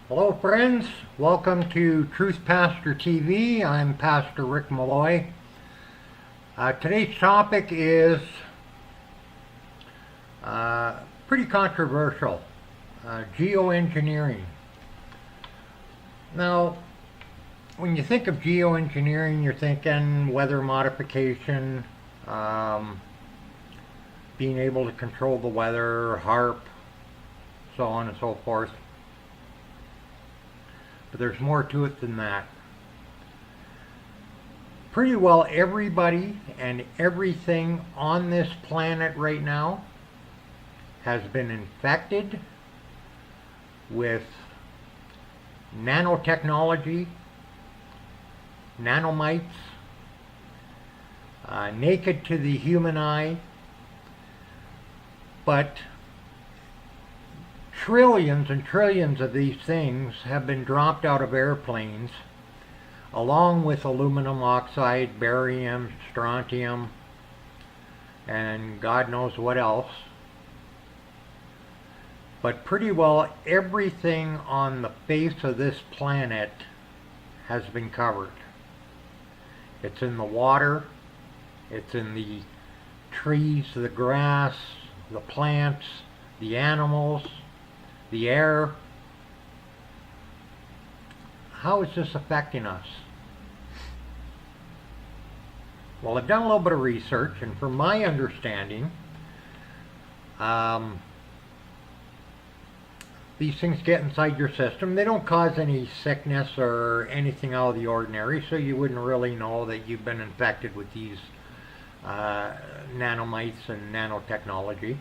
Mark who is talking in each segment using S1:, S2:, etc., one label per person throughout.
S1: Hello friends, welcome to Truth Pastor TV. I'm Pastor Rick Malloy. Today's topic is pretty controversial, geoengineering. Now, when you think of geoengineering, you're thinking weather modification, being able to control the weather, HARP, so on and so forth. But there's more to it than that. Pretty well everybody and everything on this planet right now has been infected with nanotechnology, nanomites, naked to the human eye, but trillions and trillions of these things have been dropped out of airplanes, along with aluminum oxide, barium, strontium, and God knows what else. But pretty well everything on the face of this planet has been covered. It's in the water, it's in the trees, the grass, the plants, the animals, the air. How is this affecting us? Well, I've done a little bit of research, and from my understanding, these things get inside your system. They don't cause any sickness or anything out of the ordinary, so you wouldn't really know that you've been infected with these nanomites and nanotechnology.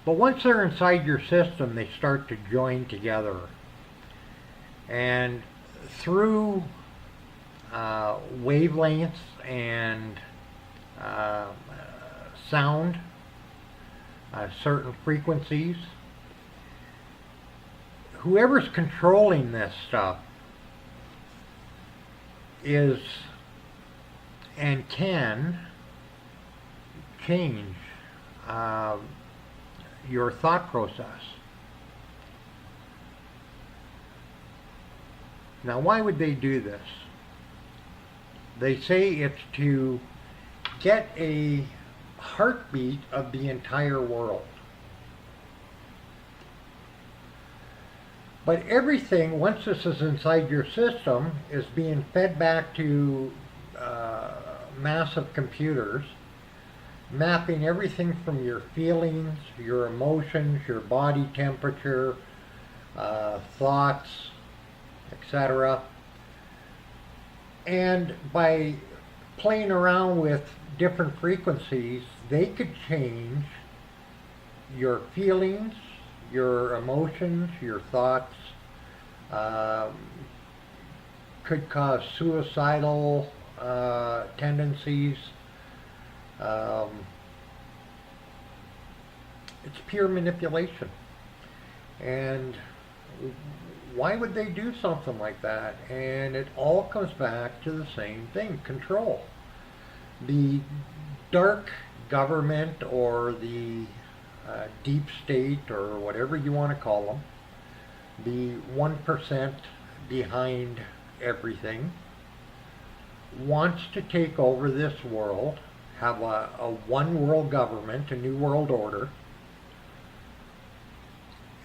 S1: But once they're inside your system, they start to join together. And through wavelengths and sound, certain frequencies, whoever's controlling this stuff is and can change your thought process. Now, why would they do this? They say it's to get a heartbeat of the entire world. But everything, once this is inside your system, is being fed back to massive computers, mapping everything from your feelings, your emotions, your body temperature, thoughts, etc. And by playing around with different frequencies, they could change your feelings, your emotions, your thoughts, could cause suicidal tendencies. It's pure manipulation. And why would they do something like that? And it all comes back to the same thing: control. The dark government, or the deep state, or whatever you want to call them, the 1% behind everything, wants to take over this world, have a one world government, a new world order,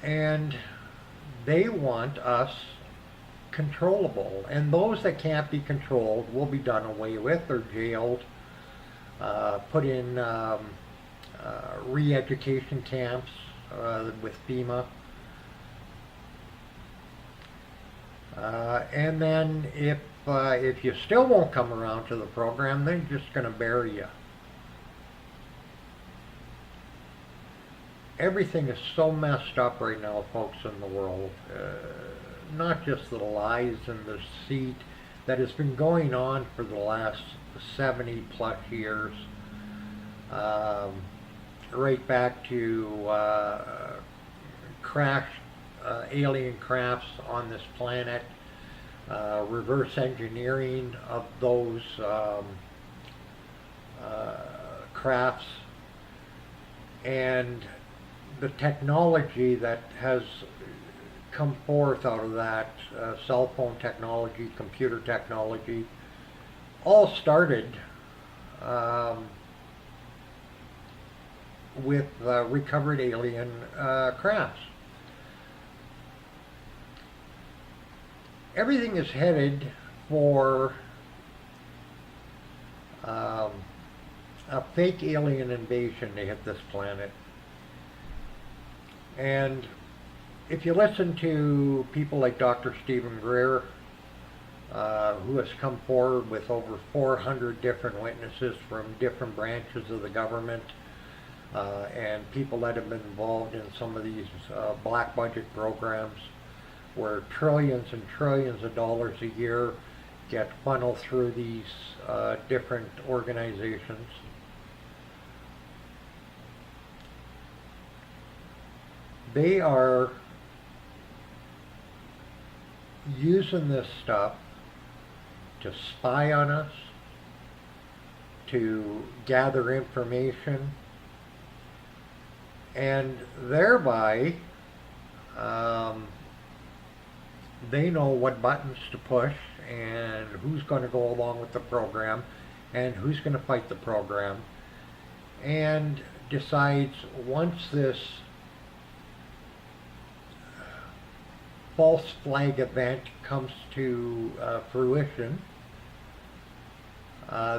S1: and they want us controllable. And those that can't be controlled will be done away with or jailed, put in re-education camps with FEMA. And then if you still won't come around to the program, they're just going to bury you. Everything is so messed up right now, folks, in the world. Not just the lies and the deceit that has been going on for the last 70 plus years. Right back to alien crafts on this planet, reverse engineering of those crafts, and the technology that has come forth out of that, cell phone technology, computer technology, all started with recovered alien crafts. Everything is headed for a fake alien invasion to hit this planet. And if you listen to people like Dr. Stephen Greer, who has come forward with over 400 different witnesses from different branches of the government, and people that have been involved in some of these black budget programs where trillions and trillions of dollars a year get funneled through these different organizations. They are using this stuff to spy on us, to gather information, and thereby they know what buttons to push and who's going to go along with the program and who's going to fight the program, and decides once this false flag event comes to fruition,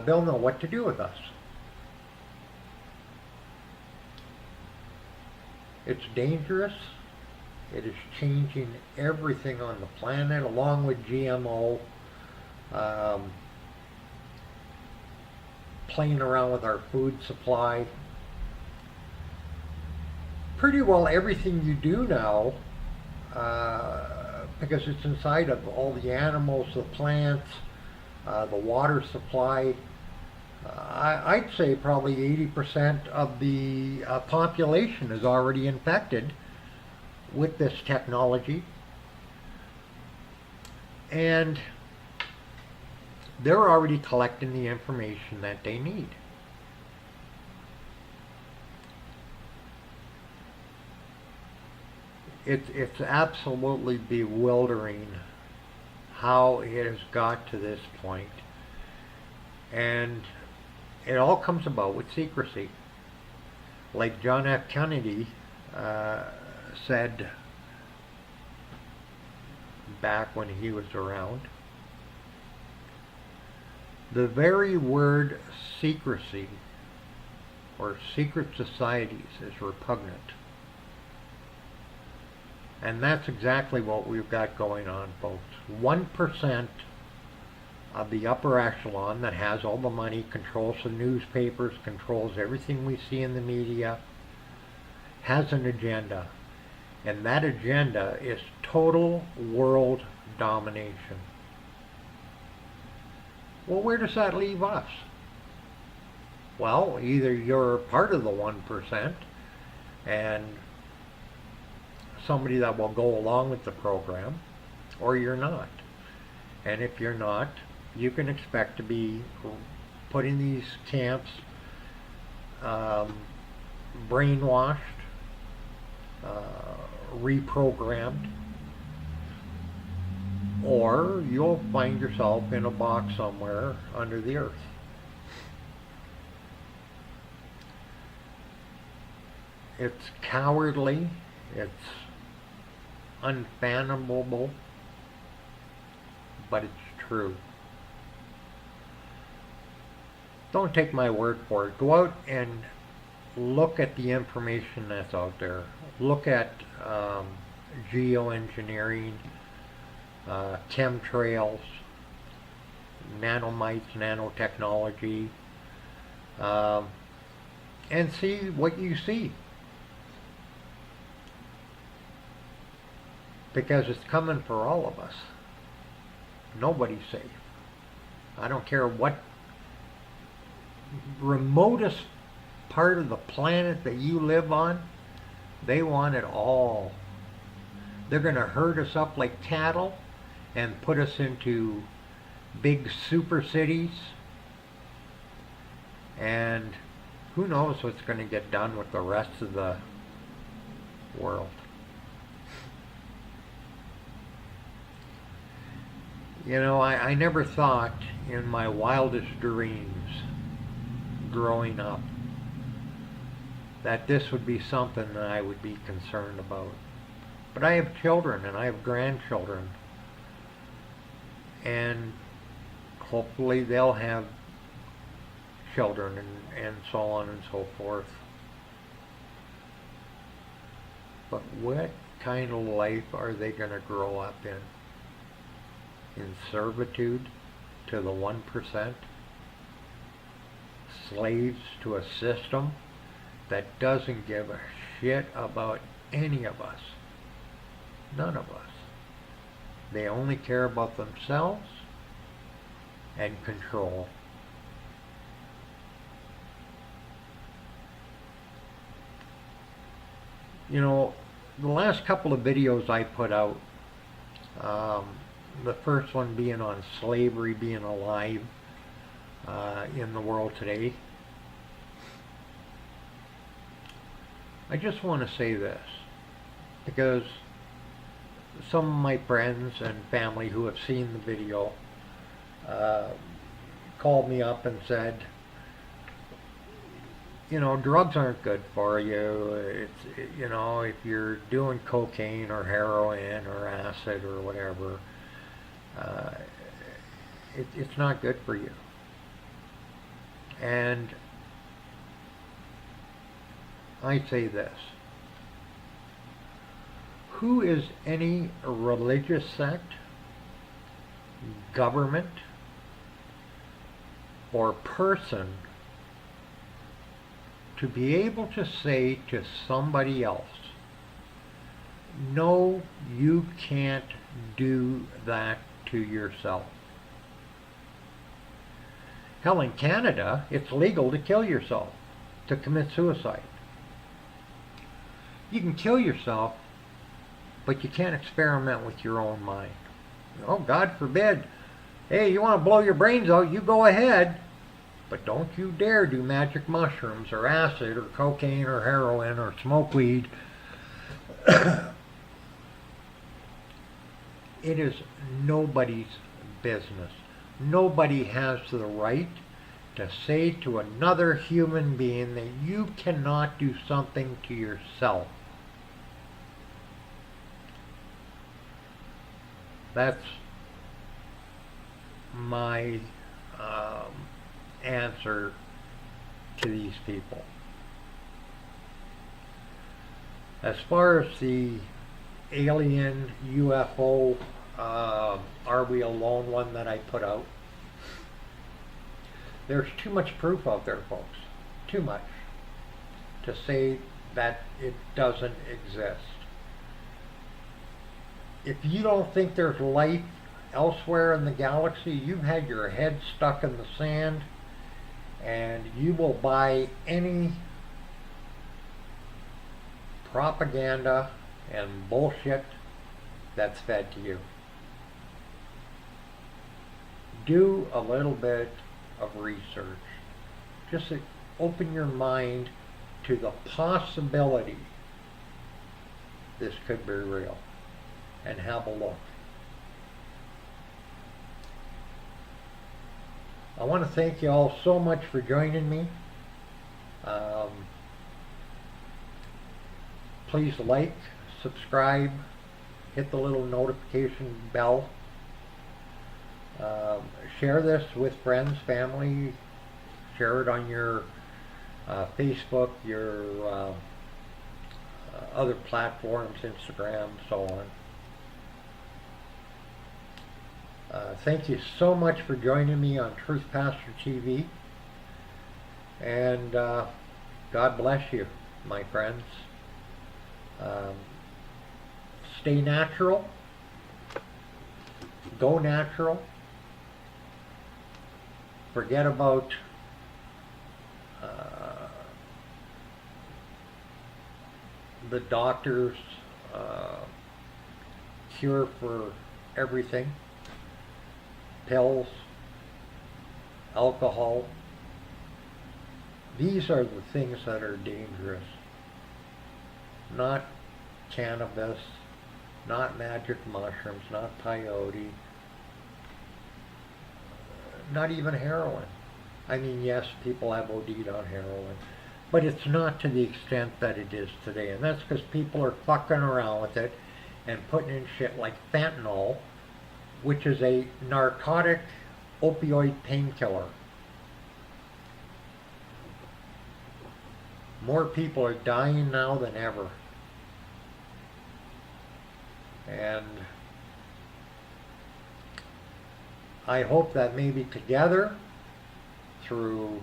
S1: they'll know what to do with us. It's dangerous. It is changing everything on the planet, along with GMO, playing around with our food supply. Pretty well everything you do now, because it's inside of all the animals, the plants, the water supply. I'd say probably 80% of the population is already infected with this technology, and they're already collecting the information that they need. It's absolutely bewildering how it has got to this point, and it all comes about with secrecy. Like John F. Kennedy said back when he was around, the very word secrecy or secret societies is repugnant. And that's exactly what we've got going on, folks. 1% of the upper echelon that has all the money, controls the newspapers, controls everything we see in the media, has an agenda. And that agenda is total world domination. Well, where does that leave us? Well, either you're part of the 1% and somebody that will go along with the program, or you're not. And if you're not, you can expect to be put in these camps, brainwashed, reprogrammed, or you'll find yourself in a box somewhere under the earth. It's cowardly, it's unfathomable, but it's true. Don't take my word for it. Go out and look at the information that's out there. Look at geoengineering, chemtrails, nanomites, nanotechnology, and see what you see. Because it's coming for all of us. Nobody's safe. I don't care what remotest part of the planet that you live on, they want it all. They're going to herd us up like cattle and put us into big super cities, and who knows what's going to get done with the rest of the world. You know, I never thought in my wildest dreams growing up that this would be something that I would be concerned about. But I have children and I have grandchildren, and hopefully they'll have children and so on and so forth. But what kind of life are they going to grow up in? In servitude to the 1%? Slaves to a system that doesn't give a shit about any of us. None of us. They only care about themselves and control. You know, the last couple of videos I put out, the first one being on slavery being alive in the world today, I just want to say this, because some of my friends and family who have seen the video called me up and said, you know, drugs aren't good for you. You know, if you're doing cocaine or heroin or acid or whatever, it's not good for you. And I say this: who is any religious sect, government, or person to be able to say to somebody else, no, you can't do that to yourself? Hell, in Canada, it's legal to kill yourself, to commit suicide. You can kill yourself, but you can't experiment with your own mind. Oh, God forbid. Hey, you want to blow your brains out, you go ahead. But don't you dare do magic mushrooms or acid or cocaine or heroin or smoke weed. It is nobody's business. Nobody has the right to say to another human being that you cannot do something to yourself. That's my answer to these people. As far as the alien UFO Are We Alone one that I put out, there's too much proof out there, folks. Too much to say that it doesn't exist. If you don't think there's life elsewhere in the galaxy, you've had your head stuck in the sand, and you will buy any propaganda and bullshit that's fed to you. Do a little bit of research. Just open your mind to the possibility this could be real, and have a look. I want to thank you all so much for joining me. Please like, subscribe, hit the little notification bell. Share this with friends, family. Share it on your Facebook, your other platforms, Instagram, so on. Thank you so much for joining me on Truth Pastor TV. And God bless you, my friends. Stay natural. Go natural. Forget about the doctor's cure for everything. Pills, alcohol. These are the things that are dangerous. Not cannabis, not magic mushrooms, not peyote. not even heroin. I mean, yes, people have OD'd on heroin, but it's not to the extent that it is today. And that's because people are fucking around with it and putting in shit like fentanyl, which is a narcotic opioid painkiller. More people are dying now than ever. And I hope that maybe together, through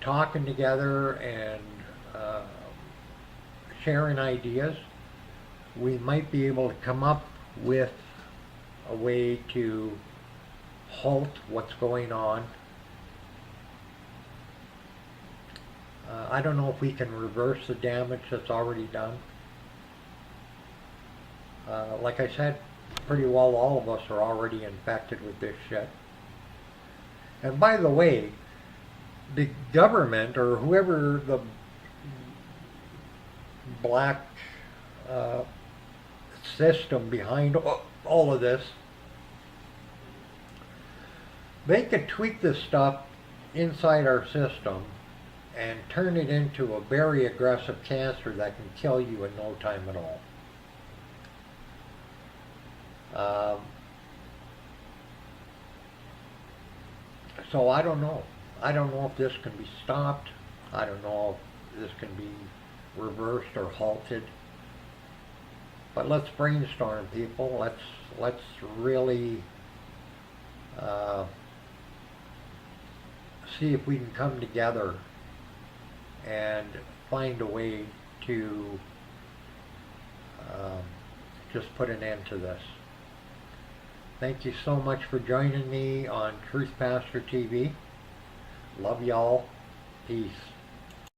S1: talking together and sharing ideas, we might be able to come up with a way to halt what's going on. I don't know if we can reverse the damage that's already done. Like I said, pretty well all of us are already infected with this shit. And by the way, the government or whoever the black system behind all of this, they could tweak this stuff inside our system and turn it into a very aggressive cancer that can kill you in no time at all. So I don't know. I don't know if this can be stopped. I don't know if this can be reversed or halted. But let's brainstorm, people. Let's really see if we can come together and find a way to just put an end to this. Thank you so much for joining me on Truth Pastor TV. Love y'all. Peace.